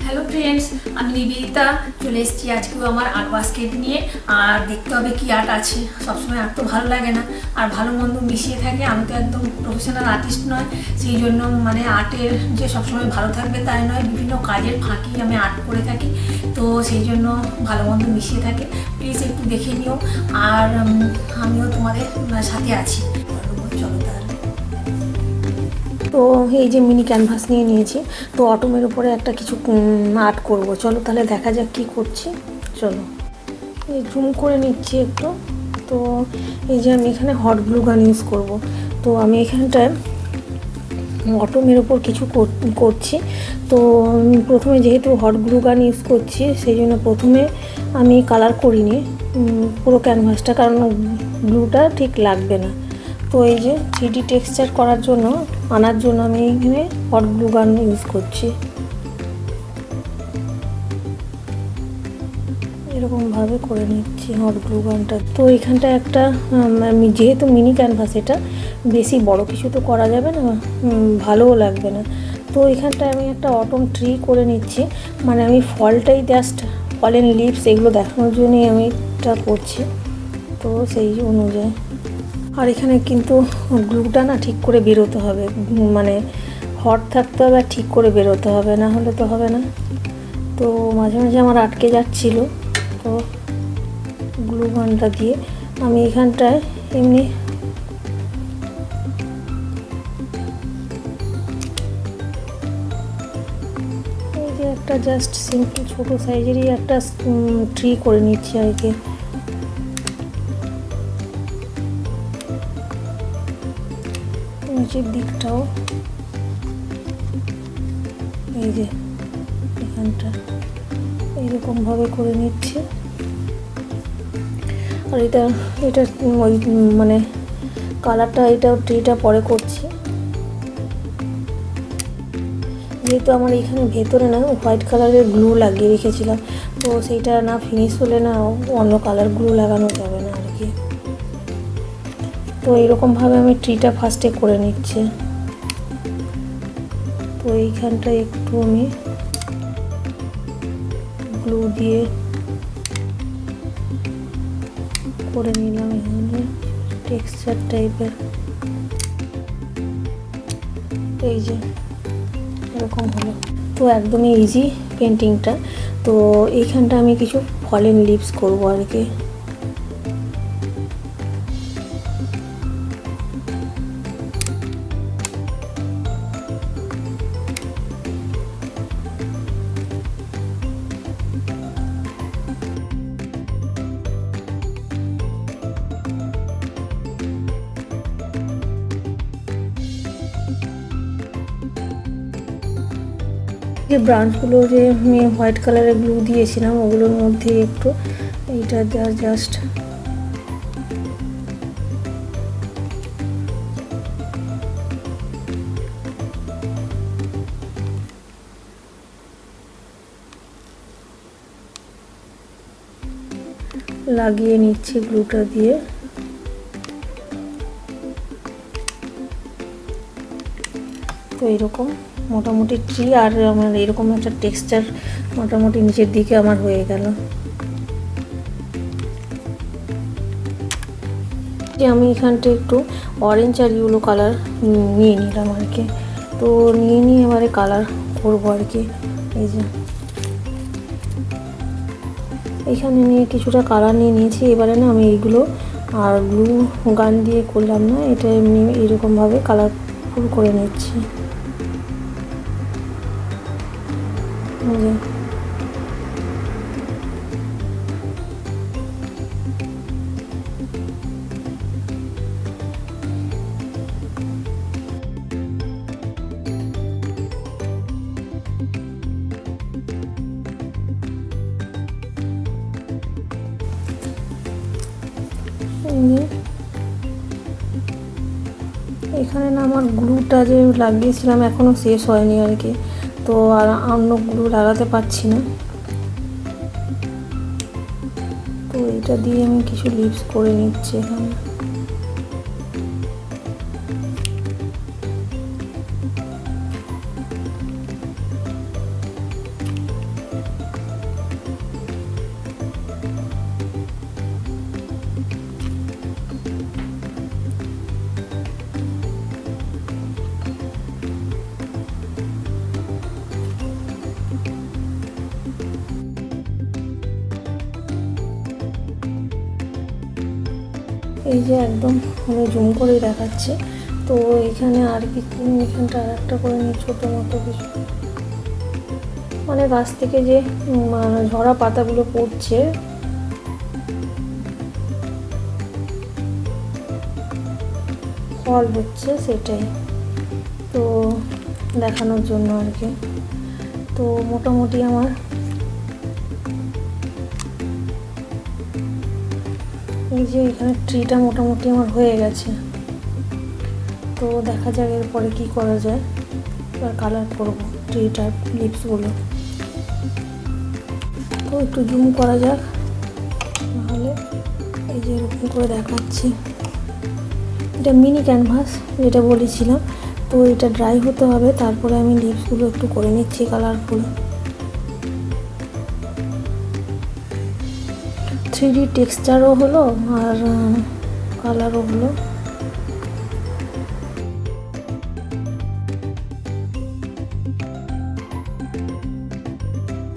Hello friends, আমি নিবেদিতা চলে এসেছি আজকেও আমার আর্ট বাস্কেট নিয়ে। আর দেখতে হবে কি আর্ট আছে। সবসময় আর্ট তো ভালো লাগে না, আর ভালো মন্দ মিশিয়ে থাকে। আমি তো একদম প্রফেশনাল আর্টিস্ট নয়, সেই জন্য মানে আর্টের যে সবসময় ভালো থাকবে তাই নয়, বিভিন্ন কাজের ফাঁকি আমি আর্ট করে থাকি, তো সেই জন্য ভালো মন্দ মিশিয়ে থাকে। প্লিজ একটু দেখে নিও, আর আমিও তোমাদের সাথে আছি। চলো তাহলে। তো এই যে মিনি ক্যানভাস নিয়ে নিয়েছি, তো অটোমের উপরে একটা কিছু আর্ট করব। চলো তাহলে দেখা যাক কি করছি। চলো এই জুম করে নিচ্ছি একটু। তো এই যে আমি এখানে হট গ্লু গান ইউজ করব। তো আমি এখানটায় অটোমের উপর কিছু করছি। তো প্রথমে যেহেতু হট গ্লু গান ইউজ করছি, সেই জন্য প্রথমে আমি কালার করিনি পুরো ক্যানভাসটা, কারণ গ্লুটা ঠিক লাগবে না। তো এই যে 3D টেক্সচার আনার জন্য আমি এখানে হট গ্লু গান ইউজ করছি। এরকমভাবে করে নিচ্ছি হট গ্লু গানটা। তো এখানটা একটা আমি যেহেতু মিনি ক্যানভাস, এটা বেশি বড় কিছু তো করা যাবে না, ভালোও লাগবে না। তো এখানটায় আমি একটা অটম ট্রি করে নিচ্ছি, মানে আমি ফলটাই জাস্ট ফলেন লিভস এগুলো দেখানোর জন্যই আমি এটা করছি, তো সেই অনুযায়ী। আর এখানে কিন্তু গ্লুটা না ঠিক করে বেরোতে হবে, মানে হট থাকতে হবে আর ঠিক করে বেরোতে হবে, না হলে তো হবে না। তো মাঝে মাঝে আমার আটকে যাচ্ছিল, তো গ্লু গানটা দিয়ে আমি এখানটায় এমনি এই যে একটা জাস্ট সিম্পল ছোটো সাইজেরই একটা ট্রি করে নিচ্ছি আর কি। নিচের দিকটাও এই যে এখানটা এইরকমভাবে করে নিচ্ছি। আর এটা ওই মানে কালারটা ট্রিটা পরে করছি, যেহেতু আমার এখানে ভেতরে না হোয়াইট কালারের গ্লু লাগিয়ে রেখেছিলাম, তো সেইটা না ফিনিশ হলে না অন্য কালার গ্লু লাগানো যাবে না আর কি। তো এইরকমভাবে আমি ট্রিটা ফার্স্টে করে নিচ্ছি। তো এইখানটা একটু আমি গ্লু দিয়ে করে নিলাম, এখানে টেক্সচার টাইপের। এই যে এরকম হলো। তো একদমই ইজি পেন্টিংটা। তো এইখানটা আমি কিছু ফলেন লিভস করবো আর কি। যে ব্রাঞ্চগুলো যে আমি হোয়াইট কালারের গ্লু দিয়েছিলাম, ওগুলোর মধ্যে একটু এইটা জাস্ট লাগিয়ে নিচ্ছি গ্লুটা দিয়ে। তো এরকম মোটামুটি ট্রি, আর আমার এরকম একটা টেক্সচার মোটামুটি নিচের দিকে আমার হয়ে গেল। যে আমি এখানটা একটু অরেঞ্জ আর ইয়েলো কালার নিয়ে নিলাম আর কি। তো নিয়ে এবারে কালার করবো আর কি। এই যে এইখানে নিয়ে কিছুটা কালার নিয়ে নিয়েছি। এবারে না আমি এইগুলো আর গ্লু গান দিয়ে করলাম না, এটা এমনি এরকমভাবে কালারফুল করে নিচ্ছি। এখানে না আমার গ্লুটা যে লাগিয়েছিলাম এখনও শেষ হয়নি আর কি, তো আর অন্য গ্লু লাগাতে পারছি না। তো এটা দিয়ে আমি কিছু লিভস করে নিচ্ছি এখানে। যে একদম জুম করে দেখাচ্ছে। তো এখানে আর কি, এখানটা আর একটা করে নিই ছোটো মতো কিছু, মানে গাছ থেকে যে ঝরা পাতাগুলো পড়ছে ফল হচ্ছে সেটাই তো দেখানোর জন্য আর কি। তো মোটামুটি আমার এই যে এখানে ট্রিটা মোটামুটি আমার হয়ে গেছে। তো দেখা যাক এরপরে কি করা যায়। এবার কালার করবো ট্রিটার লিপসগুলো। তো একটু জুম করা যাক, তাহলে এই যে এরকম করে দেখাচ্ছি। এটা মিনি ক্যানভাস যেটা বলেছিলাম। তো এটা ড্রাই হতে হবে, তারপরে আমি লিপসগুলো একটু করে নিচ্ছি কালারফুল। 3D টেক্সচারও হলো আর কালারও হলো।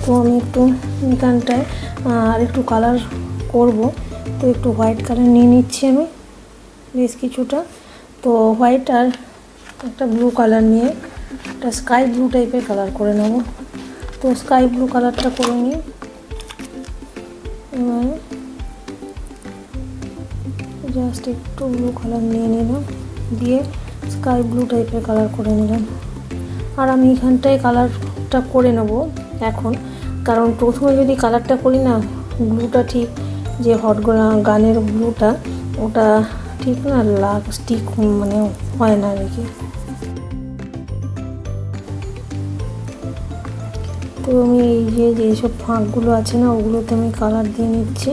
তো আমি একটু এখানটায় আর একটু কালার করব, তো একটু হোয়াইট কালার নিয়ে নিচ্ছি আমি বেশ কিছুটা। তো হোয়াইট আর একটা ব্লু কালার নিয়ে একটা স্কাই ব্লু টাইপের কালার করে নেব। তো স্কাই ব্লু কালারটা করে নিই। এবার জাস্ট একটু ব্লু কালার নিয়ে নিলাম, দিয়ে স্কাই ব্লু টাইপের কালার করে নিলাম। আর আমি এখানটায় কালারটা করে নেব এখন, কারণ প্রথমে যদি কালারটা করি না, ব্লুটা ঠিক যে হট গানের ব্লুটা ওটা ঠিক না স্টিক মানে হয় না আর কি। তো আমি এই যে যেসব ফাঁকগুলো আছে না, ওগুলোতে আমি কালার দিয়ে নিচ্ছি।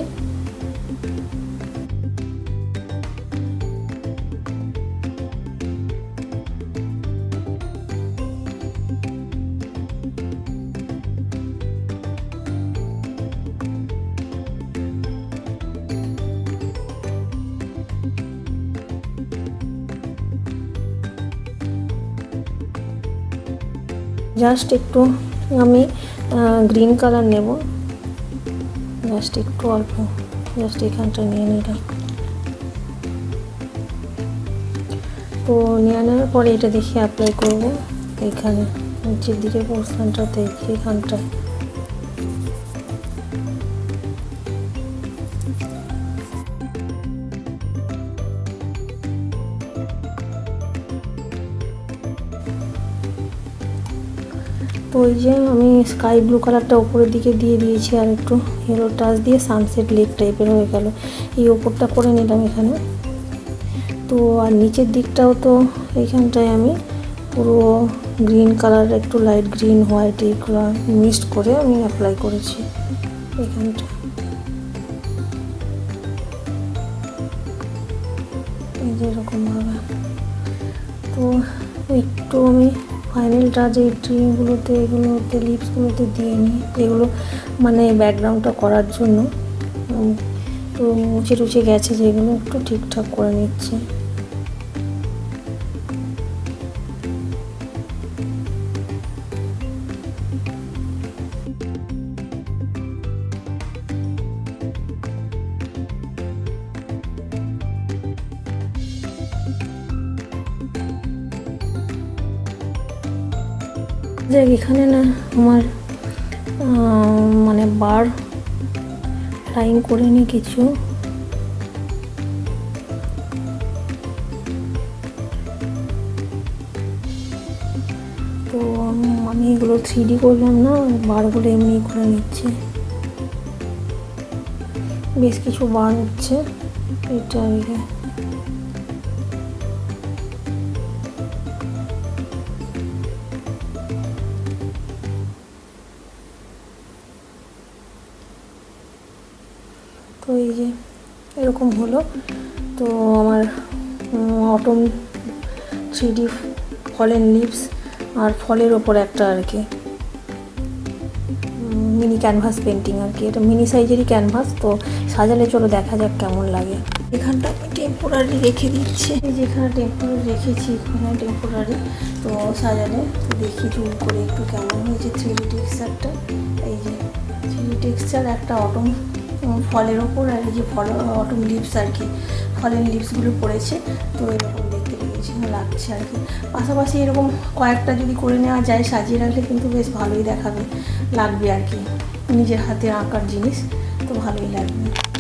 জাস্ট একটু আমি গ্রিন কালার নেব, জাস্ট একটু অল্প, জাস্ট এখানটা নিয়ে নিলাম। তো নিয়ে নেওয়ার পরে এটা দেখে অ্যাপ্লাই করব এইখানে নিচের দিকে পোর্শনটাতে, এখানটায়। তো ওই যে আমি স্কাই ব্লু কালারটা উপরের দিকে দিয়ে দিয়েছি, আর একটু হিরো টাচ দিয়ে সানসেট লেক টাইপের হয়ে গেল। এই ওপরটা করে নিলাম এখানে। তো আর নিচের দিকটাও তো এইখানটায় আমি পুরো গ্রিন কালার, একটু লাইট গ্রিন হোয়াইট এইগুলো মিক্সড করে আমি অ্যাপ্লাই করেছি এখানটা। এই যে এরকমভাবে। তো একটু আমি ফাইনাল টাচ এই ট্রিগুলোতে, এগুলোতে লিপসগুলোতে দিয়ে নিই, এগুলো মানে ব্যাকগ্রাউন্ডটা করার জন্য। তো মুছে টুছে গেছে যেগুলো, একটু ঠিকঠাক করে নিচ্ছি। দেখ এখানে না আমার মানে বার ফ্লাইং করে নি কিছু। তো আমি এগুলো 3D করলাম না, বারগুলো এমনি করে নিচ্ছি। বেশ কিছু বার হচ্ছে এটা আর কি। তো এই যে এরকম হলো। তো আমার অটম 3D ফলের লিপস আর ফলের ওপর একটা আর কি মিনি ক্যানভাস পেন্টিং আর কি। এটা মিনি সাইজেরই ক্যানভাস। তো সাজালে চলো দেখা যাক কেমন লাগে। এখানটা আমি টেম্পোরারি রেখে দিচ্ছি, এই যেখানে টেম্পোরারি রেখেছি এখানে টেম্পোরারি। তো সাজালে তো দেখি জুম করে একটু কেমন হয়েছে 3D টেক্সচারটা। এই যে 3D টেক্সচার একটা অটম ফলের ওপর আর এই যে ফল অটম লিভস আর কি, ফলের লিভসগুলো পড়েছে। তো এরকম দেখতে লাগছে আর কি। পাশাপাশি এরকম কয়েকটা যদি করে নেওয়া যায় সাজিয়ে রাখলে কিন্তু বেশ ভালোই লাগবে আর কি, নিজের হাতে আঁকার জিনিস তো ভালোই লাগবে।